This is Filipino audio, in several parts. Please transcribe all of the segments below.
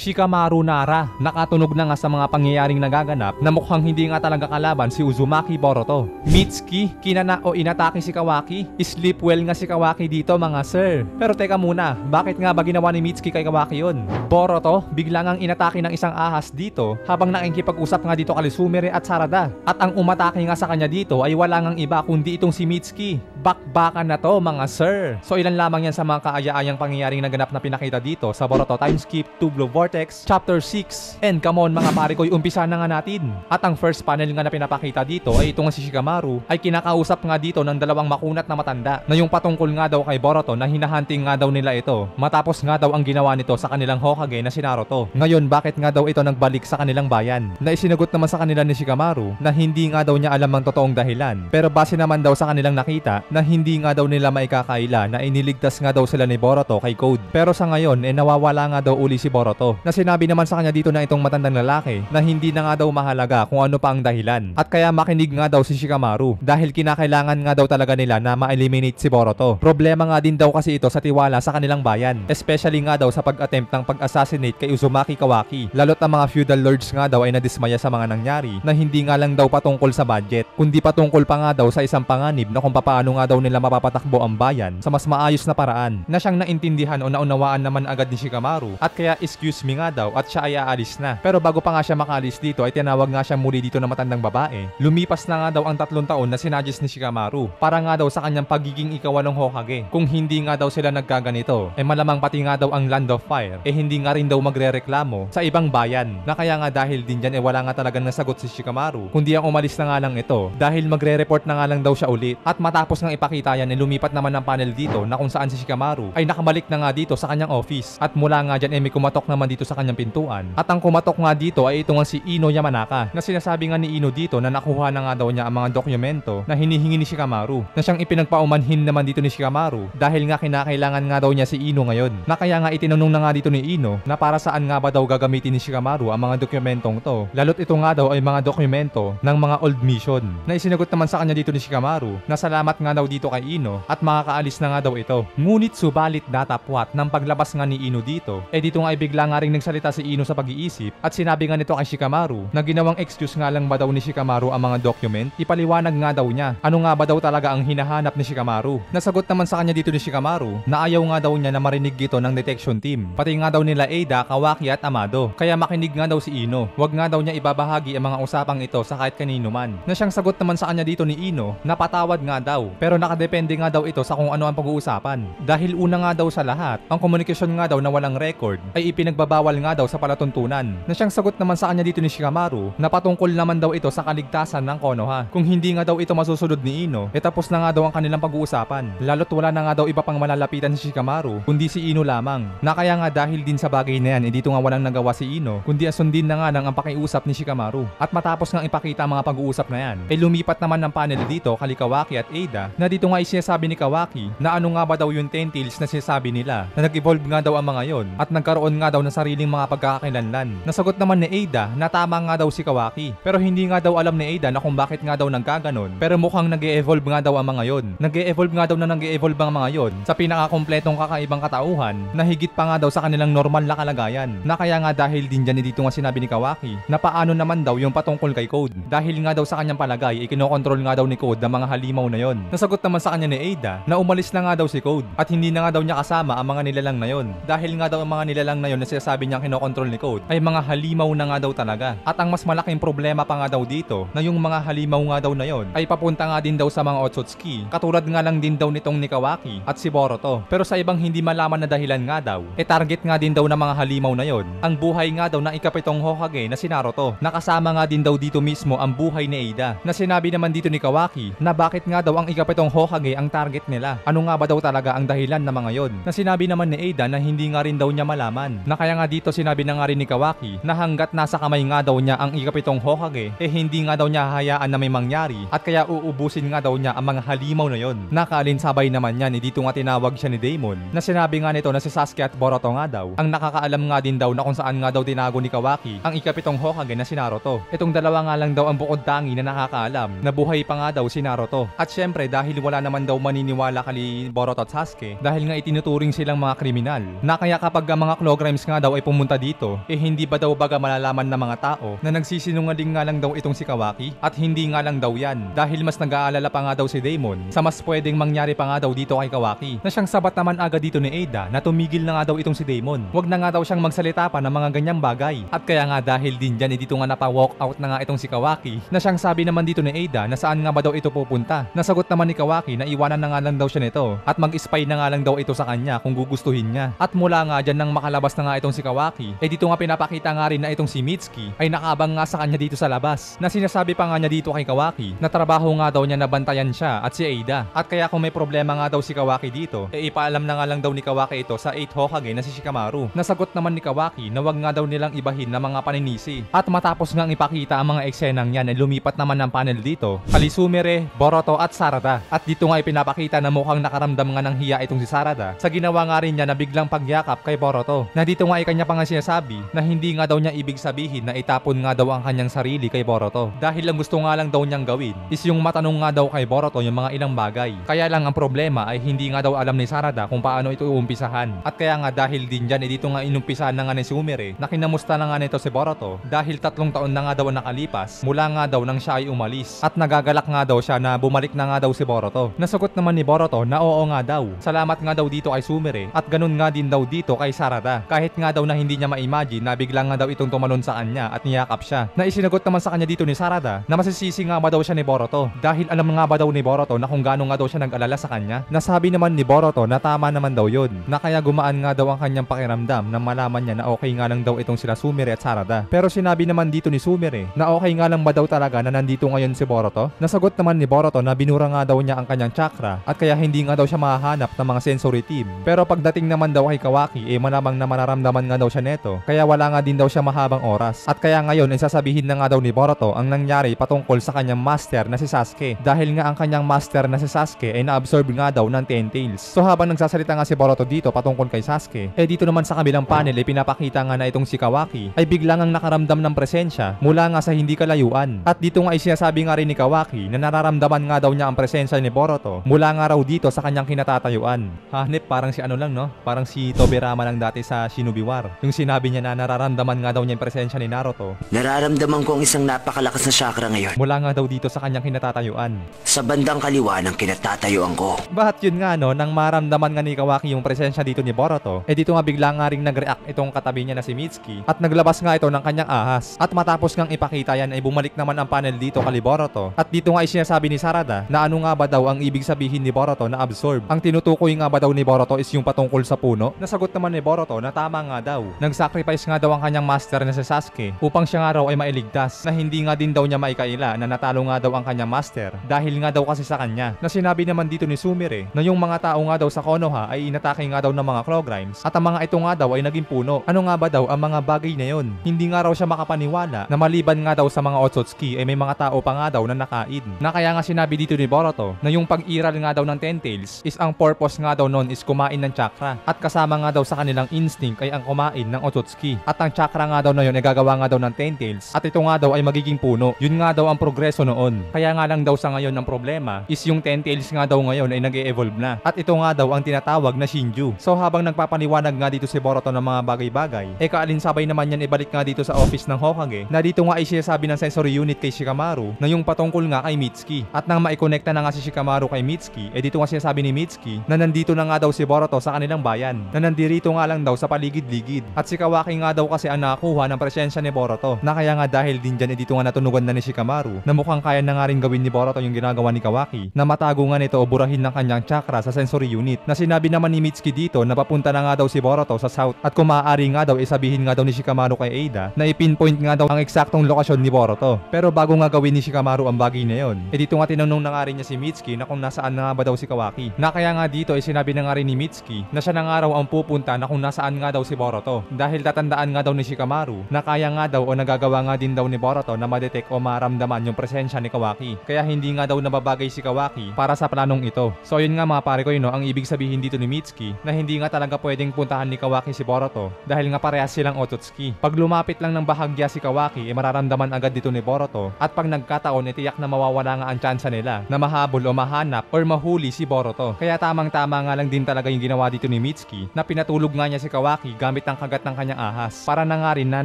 Shikamaru Nara, nakatunog na nga sa mga pangyayaring nagaganap na mukhang hindi nga talaga kalaban si Uzumaki Boruto. Mitsuki, kinana o inatake si Kawaki. Sleep well nga si Kawaki dito mga sir. Pero teka muna, bakit nga ba ginawa ni Mitsuki kay Kawaki yun? Boruto, bigla ngang inatake ng isang ahas dito habang nakikipag-usap nga dito kay Sumire at Sarada. At ang umatake nga sa kanya dito ay wala ngang iba kundi itong si Mitsuki. Bakbakan na to mga sir. So ilan lamang yan sa mga kaaya-ayang pangyayaring naganap na pinakita dito sa Boruto Time Skip 2 Blue Vortex Chapter 6. And come on mga pare ko'y umpisa na nga natin. At ang first panel nga na pinapakita dito ay ito nga si Shikamaru ay kinakausap nga dito ng dalawang makunat na matanda na yung patungkol nga daw kay Boruto na hinahunting nga daw nila ito matapos nga daw ang ginawa nito sa kanilang Hokage na si Naruto. Ngayon bakit nga daw ito nagbalik sa kanilang bayan? Na isinagot naman sa kanila ni Shikamaru na hindi nga daw niya alam ang totoong dahilan. Pero base naman daw sa kanilang nakita na hindi nga daw nila maikakaila na iniligtas nga daw sila ni Boruto kay Code. Pero sa ngayon nawawala nga daw uli si Boruto. Na sinabi naman sa kanya dito na itong matandang lalaki na hindi na nga daw mahalaga kung ano pa ang dahilan. At kaya makinig nga daw si Shikamaru dahil kinakailangan nga daw talaga nila na ma-eliminate si Boruto. Problema nga din daw kasi ito sa tiwala sa kanilang bayan. Especially nga daw sa pag-attempt ng pag-assassinate kay Uzumaki Kawaki. Lalo't ang mga feudal lords nga daw ay nadismaya sa mga nangyari na hindi nga lang daw patungkol sa budget kundi patungkol pa nga daw sa isang panganib na kung paano nga daw nila mapapatakbo ang bayan sa mas maayos na paraan na siyang naintindihan o naunawaan naman agad ni Shikamaru at kaya excuse me nga daw at siya ay aalis na. Pero bago pa nga siya makaalis dito ay tinawag nga siya muli dito na matandang babae. Lumipas na nga daw ang 3 taon na sinadjust ni Shikamaru para nga daw sa kanyang pagiging ikawalong Hokage. Kung hindi nga daw sila nagkaganito malamang pati nga daw ang Land of Fire hindi nga rin daw magrereklamo sa ibang bayan na kaya nga dahil din dyan wala nga talagang nasagot si Shikamaru kundi ang umalis na nga lang ito dahil magre-report na nga lang daw siya ulit. At matapos ng ipakita yan lumipat naman ng panel dito na kung saan si Shikamaru ay nakabalik na nga dito sa kanyang office at mula nga dyan may kumatok naman dito sa kanyang pintuan. At ang kumatok nga dito ay ito nga si Ino Yamanaka na sinasabi nga ni Ino dito na nakuha na nga daw niya ang mga dokumento na hinihingi ni Shikamaru na siyang ipinagpaumanhin naman dito ni Shikamaru dahil nga kinakailangan nga daw niya si Ino ngayon. Na kaya nga itinanong na nga dito ni Ino na para saan nga ba daw gagamitin ni Shikamaru ang mga dokumentong to. Lalo't ito nga daw ay mga dokumento ng mga old mission. Na isinagot naman sa kanya dito ni Shikamaru na salamat nga daw dito kay Ino at makakaalis na nga daw ito. Ngunit subalit datapwat ng paglabas nga ni Ino dito dito nga bigla nga ring nagsalita si Ino sa pag-iisip at sinabi nga nito kay Shikamaru na ginawang excuse nga lang ba daw ni Shikamaru ang mga document. Ipaliwanag nga daw niya ano nga ba daw talaga ang hinahanap ni Shikamaru. Nasagot naman sa kanya dito ni Shikamaru na ayaw nga daw niya na marinig dito ng detection team pati nga daw nila Ada, Kawaki at Amado. Kaya makinig nga daw si Ino. Wag nga daw niya ibabahagi ang mga usapang ito sa kahit kanino man. Na siyang sagot naman sa kanya dito ni Ino na patawad nga daw pero nakadepende nga daw ito sa kung ano ang pag-uusapan. Dahil una nga daw sa lahat ang komunikasyon nga daw na walang record ay ipinagbabawal nga daw sa palatuntunan. Na siyang sagot naman sa kanya dito ni Shikamaru na patungkol naman daw ito sa kaligtasan ng Konoha. Kung hindi nga daw ito masusunod ni Ino tapos na nga daw ang kanilang pag-uusapan. Lalo't wala na nga daw iba pang malalapitan si Shikamaru kundi si Ino lamang. Na kaya nga dahil din sa bagay na yan dito nga walang nagawa si Ino kundi asundin na nga ng ang pakiusap ni Shikamaru. At matapos nga ipakita ang mga pag-uusap na yan lumipat naman ng panel dito kay Kawaki at Ada na dito nga sinasabi ni Kawaki na ano nga ba daw yung 10 tails na sinasabi nila na nag-evolve nga daw ang mga yon at nagkaroon nga daw ng sariling mga pagkakakilanlan. Nasagot naman ni Ada na tama nga daw si Kawaki pero hindi nga daw alam ni Ada na kung bakit nga daw nagkaganon pero mukhang nag-e-evolve nga daw ang mga yon. Nag-e-evolve nga daw na nag-e-evolve ang mga yon sa pinakakompletong kakaibang katauhan na higit pa nga daw sa kanilang normal na kalagayan. Na kaya nga dahil din dyan dito nga sinabi ni Kawaki na paano naman daw yung patungkol kay Code dahil nga daw sa kanyang palagay ikinokontrol nga daw ni Code ang mga halimaw na yon. Nasagot naman sa kanya ni Ada na umalis na nga daw si Code at hindi na nga daw niya kasama ang mga nilalang na yon dahil nga daw ang mga nilalang na yon na sinasabi niyang kinokontrol ni Code ay mga halimaw na nga daw talaga. At ang mas malaking problema pa nga daw dito na yung mga halimaw nga daw na yon ay papunta nga din daw sa mga Otsutsuki katulad nga lang din daw nitong ni Kawaki at si Boruto. Pero sa ibang hindi malaman na dahilan nga daw target nga din daw ng mga halimaw na yon ang buhay nga daw ng ikapitong Hokage na si Naruto. Nakasama nga din daw dito mismo ang buhay ni Ada na sinabi naman dito ni Kawaki na bakit nga daw ang ikapitong Hokage ang target nila. Ano nga ba daw talaga ang dahilan ng mga yon? Na sinabi naman ni Ada na hindi nga rin daw niya malaman. Na kaya nga dito sinabi na nga rin ni Kawaki na hanggat nasa kamay nga daw niya ang ikapitong Hokage hindi nga daw niya hahayaan na may mangyari at kaya uubusin nga daw niya ang mga halimaw na yon. Nakalinsabay naman yan dito nga tinawag siya ni Daemon na sinabi nga nito na si Sasuke at Boruto nga daw ang nakakaalam nga din daw na kung saan nga daw tinago ni Kawaki ang ikapitong Hokage na si Naruto. Itong dalawa nga lang daw ang bukod tangi na nakakaalam na buhay pa nga daw si Naruto. At syempre dahil wala naman daw maniniwala kay Boruto at Sasuke dahil nga itinuturing silang mga kriminal na kaya kapag ang mga claw crimes nga daw daw ay pumunta dito, hindi ba daw baga malalaman ng mga tao na nagsisinungaling nga lang daw itong si Kawaki? At hindi nga lang daw yan, dahil mas nag-aalala pa nga daw si Damon sa mas pwedeng mangyari pa nga daw dito kay Kawaki, na siyang sabat naman agad dito ni Ada na tumigil na nga daw itong si Damon. Wag na nga daw siyang magsalita pa ng mga ganyang bagay. At kaya nga dahil din dyan dito nga napa-walk out na nga itong si Kawaki, na siyang sabi naman dito ni Ada na saan nga ba daw ito pupunta. Nasagot naman ni Kawaki na iwanan na nga lang daw siya nito at mag-spy na nga lang daw ito sa kanya kung gugustuhin niya. At mula nga dyan nang makalabas na nga itong si Kawaki, dito nga pinapakita nga rin na itong si Mitsuki ay nakabang nga sa kanya dito sa labas, na sinasabi pa nga niya dito kay Kawaki na trabaho nga daw niya na bantayan siya at si Ada. At kaya kung may problema nga daw si Kawaki dito, ipaalam na nga lang daw ni Kawaki ito sa 8 Hokage na si Shikamaru. Nasagot naman ni Kawaki na wag nga daw nilang ibahin na mga paninisi. At matapos ngang ipakita ang mga eksenang yan ay lumipat naman ng panel dito kali Sumire, Boruto at Sarada. At dito nga ipinapakita na mukhang nakaramdam nga ng hiya itong si Sarada sa ginawa nga rin niya na biglang pagyakap kay Boruto, na dito nga ay kanya pa nga sinasabi na hindi nga daw niya ibig sabihin na itapon nga daw ang kanyang sarili kay Boruto, dahil ang gusto nga lang daw niyang gawin is yung matanong nga daw kay Boruto yung mga ilang bagay. Kaya lang ang problema ay hindi nga daw alam ni Sarada kung paano ito uumpisahan. At kaya nga dahil din dyan dito nga inumpisahan na nga ni Sumire na kinamusta na nga nito si Boruto, dahil 3 taon na nga daw nakalipas mula nga daw nang siya ay umalis, at nagagalak nga daw siya na bumalik na nga daw si Boruto. Nasagot naman ni Boruto na oo nga daw, salamat nga daw dito kay Sumire, at ganun nga din daw dito kay Sarada, kahit nga daw na hindi niya ma-imagine na biglang nga daw itong tumalon sa kanya at niyakap siya. Na isinagot naman sa kanya dito ni Sarada na masisisi nga ba daw siya ni Boruto, dahil alam nga ba daw ni Boruto na kung gaano nga daw siya nag-alala sa kanya. Nasabi naman ni Boruto na tama naman daw yun, na kaya gumaan nga daw ang kanyang pakiramdam nang malaman niya na okay nga lang daw itong sila Sumire at Sarada. Pero sinabi naman dito ni Sumire na okay nga lang ba daw talaga na nandito ngayon si Boruto. Nasagot naman ni Boruto na binura nga daw niya ang kanyang chakra at kaya hindi nga daw siya mahahanap ng mga sensory team. Pero pagdating naman daw kay Kawaki malamang na mararamdaman nga daw siya neto, kaya wala nga din daw siya mahabang oras. At kaya ngayon ay sasabihin na nga daw ni Boruto ang nangyari patungkol sa kanyang master na si Sasuke, dahil nga ang kanyang master na si Sasuke ay na-absorb nga daw ng Ten Tails. So habang nagsasalita nga si Boruto dito patungkol kay Sasuke, dito naman sa kabilang panel pinapakita nga na itong si Kawaki ay biglang ang nakaramdam ng presensya mula nga sa hindi kalayuan. At dito nga ay sinasabi nga rin ni Kawaki na nararamdaman nga daw niya ang presensya ni Boruto mula nga raw dito sa kanyang kinatatayuan. Hanip parang si ano lang no, parang si Tobirama lang dati sa Shinobi War. Yung sinabi niya na nararamdaman nga daw niya yung presensya ni Naruto. Nararamdaman ko ang isang napakalakas na chakra ngayon. Mula nga daw dito sa kanyang kinatatayuan. Sa bandang kaliwa ng kinatatayuan ko. Bahat yun nga no, nang maramdaman nga ni Kawaki yung presensya dito ni Boruto, dito nga bigla nga ring nag-react itong katabi niya na si Mitsuki at naglabas nga ito ng kanyang ahas. At matapos ngang ipakita yan ay bumalik naman ang panel dito kali Boruto. At dito nga ay sinasabi ni Sarada na ano nga ba daw ang ibig sabihin ni Boruto na absorb. Ang tinutukoy nga ba daw ni Boruto is yung patungkol sa puno. Nasagot naman ni Boruto na tama nga daw. Nag-sacrifice nga daw ang kanyang master na si Sasuke upang siya nga raw ay mailigtas, na hindi nga din daw niya maikaila na natalo nga daw ang kanyang master dahil nga daw kasi sa kanya. Na sinabi naman dito ni Sumire na yung mga tao nga daw sa Konoha ay inatake nga daw ng mga Clawgrimes at ang mga ito nga daw ay naging puno. Ano nga ba daw ang mga bagay na yon? Hindi nga raw siya makapaniwala na maliban nga daw sa mga Otsutsuki ay may mga tao pa nga daw na nakain. Na kaya nga sinabi dito ni Boruto na yung pag-iral nga daw ng Ten Tails is ang purpose nga daw nun is kumain ng chakra, at kasama nga daw sa kanilang instinct ay ang kumain ng Otsutsuki, at ang chakra nga daw na yun ay gagawa nga daw ng Ten Tails at ito nga daw ay magiging puno. Yun nga daw ang progreso noon. Kaya nga lang daw sa ngayon ang problema is yung Ten Tails nga daw ngayon ay nag-e-evolve na, at ito nga daw ang tinatawag na Shinju. So habang nagpapaniwanag nga dito si Boruto ng mga bagay-bagay, kaalinsabay naman yan ibalik nga dito sa office ng Hokage, na dito nga ay sinasabi ng sensory unit kay Shikamaru na yung patungkol nga kay Mitsuki. At nang maikonekta na nga si Shikamaru kay Mitsuki, dito nga sinasabi ni Mitsuki na nandito na nga daw si Boruto sa kanilang bayan, na nandirito nga lang daw sa paligid-ligid. At si Kawaki nga daw kasi ang nakakuha ng presensya ni Boruto, na kaya nga dahil din dyan dito nga natunugan na ni Shikamaru na mukhang kaya na nga rin gawin ni Boruto yung ginagawa ni Kawaki, na matago nga nito o burahin ng kanyang chakra sa sensory unit. Na sinabi naman ni Mitsuki dito na papunta na nga daw si Boruto sa south, at kung maaari nga daw isabihin nga daw ni Shikamaru kay Ada na ipinpoint nga daw ang eksaktong lokasyon ni Boruto. Pero bago nga gawin ni Shikamaru ang bagay na yon, dito nga tinanong na nga rin niya si Mitsuki na kung nasaan na nga ba daw si Kawaki. Na kaya nga dito ay sinabi na nga rin ni Mitsuki na siya na nga raw ang pupunta na kung nasaan nga daw si Boruto, dahil tatandaan nga daw ni Shikamaru na kaya nga daw o nagagawa nga din daw ni Boruto na ma-detect o maramdaman yung presensya ni Kawaki. Kaya hindi nga daw nababagay si Kawaki para sa planong ito. So yun nga mga pare ko yun, no, ang ibig sabihin dito ni Mitsuki na hindi nga talaga pwedeng puntahan ni Kawaki si Boruto dahil nga parehas silang Otsutsuki. Pag lumapit lang ng bahagya si Kawaki mararamdaman agad dito ni Boruto, at pag nagkataon tiyak na mawawala nga ang tsansa nila na mahabol o mahanap or mahuli si Boruto. Kaya tamang-tama nga lang din talaga yung ginawa dito ni Mitsuki na pinatulog nga niya si Kawaki gamit ang kagat ng kanyang ahas. Para na nga rin na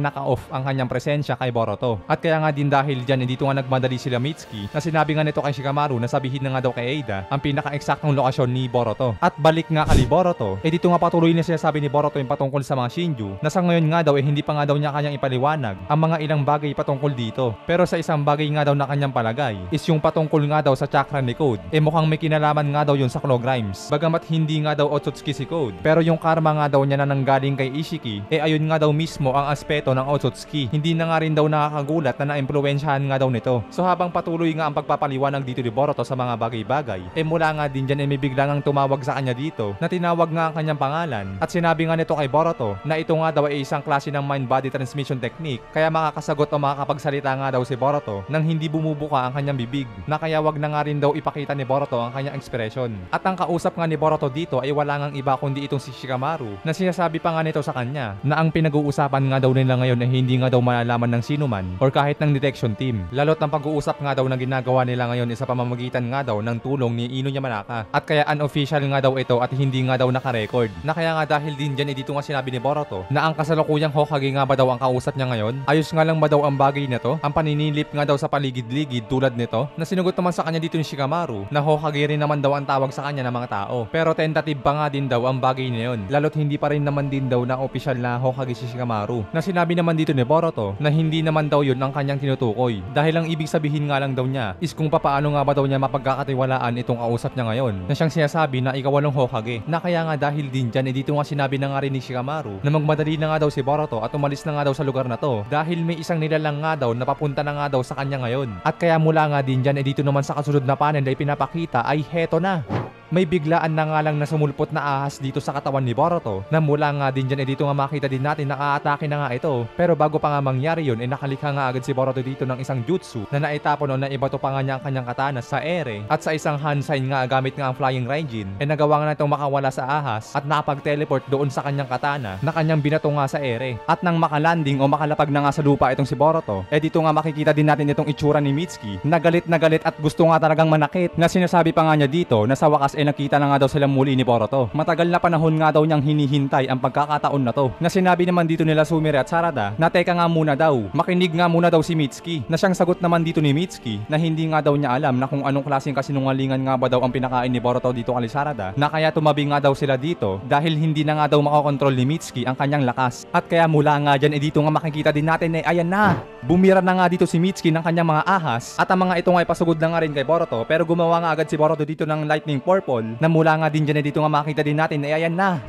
naka-off ang kanyang presensya kay Boruto. At kaya nga din dahil dyan, dito nga nagmadali sila Mitsuki na sinabi nga nito kay Shikamaru na sabihin na nga daw kay Ada ang pinaka-eksaktong lokasyon ni Boruto. At balik nga kay Boruto, dito nga patuloy na sinasabi ni Boruto yung patungkol sa mga Shinju na sa ngayon nga daw hindi pa nga daw niya kanyang ipaliwanag ang mga ilang bagay patungkol dito. Pero sa isang bagay nga daw na kanyang palagay is yung patungkol nga daw sa chakra ni Code. Mukhang may kinalaman nga daw yun sa Claw Grimes. Bagamat hindi nga daw Otsutsuki si Code, pero yung karma nga daw niya na nanggaling kay Ishiki, ayun nga daw mismo ang aspeto ng Otsutsuki. Hindi na nga rin daw nakakagulat na naimpluwensyahan nga daw nito. So habang patuloy nga ang pagpapaliwanag dito ni Boruto sa mga bagay-bagay, mula nga din dyan may bigla ngang tumawag sa kanya dito na tinawag nga ang kanyang pangalan at sinabi nga nito kay Boruto na ito nga daw ay isang klase ng mind-body transmission technique kaya makakasagot o makakapagsalita nga daw si Boruto nang hindi bumubuka ang kanyang bibig na kaya wag na nga rin daw ipakita ni Boruto ang kanyang ekspresyon. At ang kausap nga ni Boruto dito ay wala ngang iba kundi itong si Shikamaru na sinasabi pa nga nito sa kanya na ang pinag-uusapan nga daw nila ngayon ay hindi nga daw malalaman ng sino man or kahit ng detection team. Lalo't ang pag-uusap nga daw na ginagawa nila ngayon ay sa pamamagitan nga daw ng tulong ni Ino Yamanaka at kaya unofficial nga daw ito at hindi nga daw naka-record. Na kaya nga dahil din dyan dito nga sinabi ni Boruto na ang kasalukuyang Hokage nga ba daw ang kausap niya ngayon? Ayos nga lang ba daw ang bagay na to? Ang paninilip nga daw sa paligid-ligid tulad nito? Na sinugot naman sa kanya dito ni Shikamaru na Hokage rin naman daw ang tawag sa kanya ng mga tao. Pero tentative pa nga din daw ang bagay na yun. Lalo't hindi pa rin naman din daw na opisyal na Hokage si Shikamaru. Na sinabi naman dito ni Boruto na hindi naman daw yun ang kanyang tinutukoy. Dahil ang ibig sabihin nga lang daw niya is kung papaano nga ba daw niya mapagkakatiwalaan itong kausap niya ngayon. Na siyang sinasabi na ikaw walong Hokage. Na kaya nga dahil din dyan dito nga sinabi na nga rin ni Shikamaru na magmadali na nga daw si Boruto at umalis na nga daw sa lugar na to dahil may isang nilalang nga daw na papunta na nga daw sa kanya ngayon. At kaya mula nga din dyan dito naman sa kasunod na panel ay pinapakita ay heto na. May biglaan na nga lang na sumulpot na ahas dito sa katawan ni Boruto na mula nga din dyan dito nga makita din natin naka-atake na nga ito. Pero bago pa nga mangyari yun nakalikha nga agad si Boruto dito ng isang jutsu na naitapon o naibato pa nga niya ang kanyang katana sa ere at sa isang hand sign nga gamit nga ang flying Raijin nagawa nga itong makawala sa ahas at nakapag-teleport doon sa kanyang katana na kanyang binato nga sa ere. At nang makalanding o makalapag na nga sa lupa itong si Boruto dito nga makikita din natin itong itsura ni Mitsuki na galit at gusto nga talagang manakit na sinasabi pa nga niya dito na sa wakas nakita na nga daw sila muli ni Boruto. Matagal na panahon nga daw niyang hinihintay ang pagkakataon na to. Na sinabi naman dito nila Sumire at Sarada na teka nga muna daw, makinig nga muna daw si Mitsuki. Na siyang sagot naman dito ni Mitsuki na hindi nga daw niya alam na kung anong klaseng kasinungalingan nga ba daw ang pinakain ni Boruto dito kay Sarada. Na kaya tumabi nga daw sila dito dahil hindi na nga daw makokontrol ni Mitsuki ang kanyang lakas. At kaya mula nga dyan dito nga makikita din natin ayan na. Bumira na nga dito si Mitsuki ng kanyang mga ahas at ang mga ito nga ay pasugod na nga rin kay Boruto pero gumawa nga agad si Boruto dito ng lightning purple na mula nga din dyan dito nga makita din natin ayan na.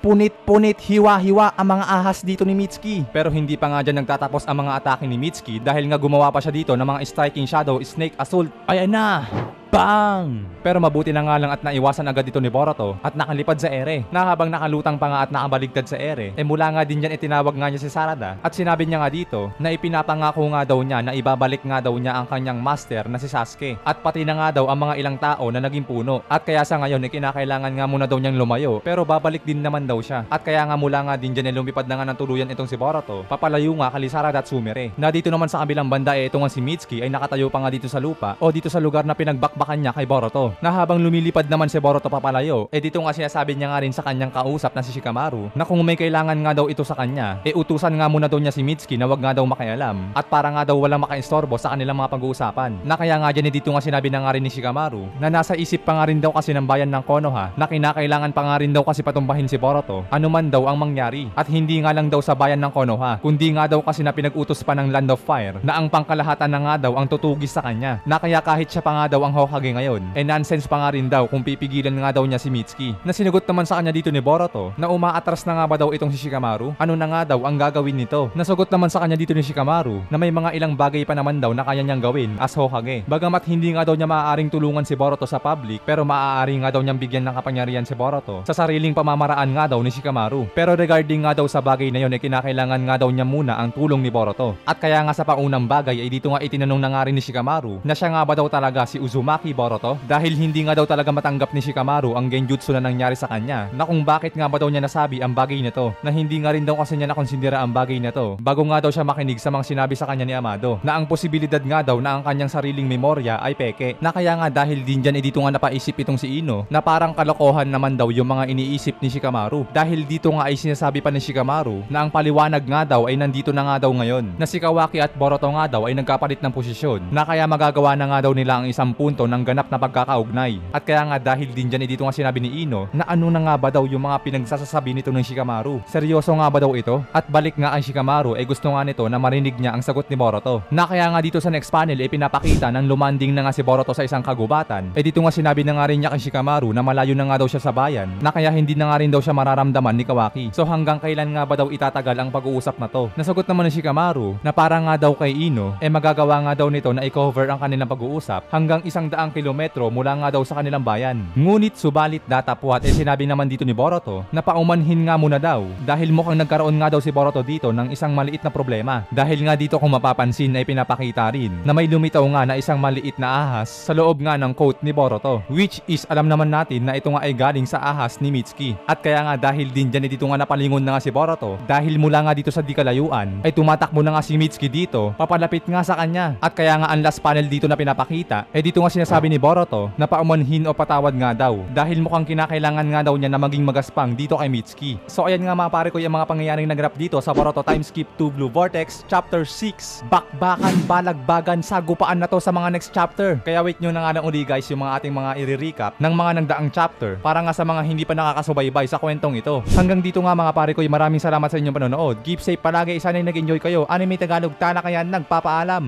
Punit, hiwa-hiwa ang mga ahas dito ni Mitsuki. Pero hindi pa nga dyan nagtatapos ang mga atake ni Mitsuki dahil nga gumawa pa siya dito ng mga striking shadow snake assault. Ayan na! Bang! Pero mabuti na nga lang at naiwasan agad dito ni Boruto at nakalipad sa ere na habang nakalutang pa nga at nakabaligtad sa ere mula nga din dyan itinawag nga niya si Sarada at sinabi niya nga dito na ipinapangako nga daw niya na ibabalik nga daw niya ang kanyang master na si Sasuke at pati na nga daw ang mga ilang tao na naging puno at kaya sa ngayon kinakailangan nga muna daw niyang lumayo pero babalik din naman daw siya at kaya nga mula nga din dyan lumipad na nga ng tuluyan itong si Boruto papalayo nga kay Sarada at Sumire na dito naman sa kabilang banda ito nga si Mitsuki ay nakatayo pa nga dito sa lupa o dito sa lugar na pinagbakbakan niya kay Boruto na habang lumilipad naman si Boruto papalayo dito nga sinasabi niya nga rin sa kanyang kausap na si Shikamaru na kung may kailangan nga daw ito sa kanya utusan nga muna daw niya si Mitsuki na wag nga daw makialam at para nga daw walang makaistorbo sa kanilang mga pag-uusapan na kaya nga dyan dito nga sinabi na nga rin ni Shikamaru na nasa isip pa nga rin daw kasi ng bayan ng Konoha na kinakailangan pa nga rin daw kasi patumbahin si Boruto anuman daw ang mangyari at hindi nga lang daw sa bayan ng Konoha kundi nga daw kasi na pinag-utos pa ng Land of Fire na ang pangkalahatan na nga daw ang tutugis sa kanya na kaya kahit siya pa nga daw ang Hokage ngayon nonsense pa nga rin daw kung pipigilan nga daw niya si Mitsuki na sinagot naman sa kanya dito ni Boruto na umaatras na nga ba daw itong si Shikamaru ano na nga daw ang gagawin nito nasagot naman sa kanya dito ni Shikamaru na may mga ilang bagay pa naman daw na kaya niyang gawin as Hokage bagamat hindi nga daw niya maaaring tulungan si Boruto sa public pero maaari nga daw niyang bigyan ng kapangyarihan si Boruto sa sariling pamamaraan nga daw ni Shikamaru pero regarding nga daw sa bagay na yun kinakailangan nga daw niya muna ang tulong ni Boruto at kaya nga sa paunang bagay dito nga itinanong na nga rin ni Shikamaru na siya nga ba daw talaga si Uzumaki Uzumaki Boruto dahil hindi nga daw talaga matanggap ni Shikamaru ang genjutsu na nangyari sa kanya na kung bakit nga ba daw niya nasabi ang bagay na to, na hindi nga rin daw kasi niya nakonsidera ang bagay na to bago nga daw siya makinig sa mga sinabi sa kanya ni Amado, na ang posibilidad nga daw na ang kanyang sariling memorya ay peke, na kaya nga dahil din dyan dito nga napaisip itong si Ino na parang kalokohan naman daw yung mga iniisip ni Shikamaru, dahil dito nga ay sinasabi pa ni Shikamaru na ang paliwanag nga daw ay nandito na nga daw ngayon, na si Kawaki at Boruto nga daw ay nagkapalit ng posisyon, na kaya magagawa na nga daw nila ang isang punto ng ganap na pagkakaugnay. At kaya nga dahil din dyan dito nga sinabi ni Ino na ano na nga ba daw yung mga pinagsasasabi nito ng Shikamaru, seryoso nga ba daw ito? At balik nga ang Shikamaru ay gusto nga nito na marinig niya ang sagot ni Boruto, na kaya nga dito sa next panel ay pinapakita ng lumanding na nga si Boruto sa isang kagubatan. Dito nga sinabi na nga rin niya kay Shikamaru na malayo na nga daw siya sa bayan, na kaya hindi na nga rin daw siya mararamdaman ni Kawaki. So hanggang kailan nga ba daw itatagal ang pag-uusap na to? Nasagot naman ni Shikamaru na para nga daw kay Ino magagawa nga daw nito na i-cover ang kanilang pag-uusap hanggang 100 kilometro mula nga daw sa kanilang bayan. Ngunit subalit datapwat sinabi naman dito ni Boruto na paumanhin nga muna daw dahil mukhang nagkaroon nga daw si Boruto dito ng isang maliit na problema. Dahil nga dito kung mapapansin ay pinapakita rin na may lumitaw nga na isang maliit na ahas sa loob nga ng coat ni Boruto, which is alam naman natin na ito nga ay galing sa ahas ni Mitsuki. At kaya nga dahil din dyan dito nga napalingon na nga si Boruto dahil mula nga dito sa di kalayuan ay tumatakbo na nga si Mitsuki dito papalapit nga sa kanya. At kaya nga ang last panel dito na pinapakita dito nga sinasabi ni Boruto na paumanhin o patawad nga daw dahil mukhang kinakailangan nga daw niya na maging magaspang dito kay Mitsuki. So ayan nga mga pare ko yung mga pangyayaring nagrap dito sa Boruto Time Skip 2 Blue Vortex Chapter 6. Bakbakan, balagbagan, sagupaan na to sa mga next chapter. Kaya wait nyo na nga lang uli guys yung mga ating mga i-recap ng mga nagdaang chapter para nga sa mga hindi pa nakakasubaybay sa kwentong ito. Hanggang dito nga mga pare ko, maraming salamat sa inyong panonood. Keep safe palagi, sana'y nag-enjoy kayo. Anime Tagalog, Tana Kayan, nagpapaalam.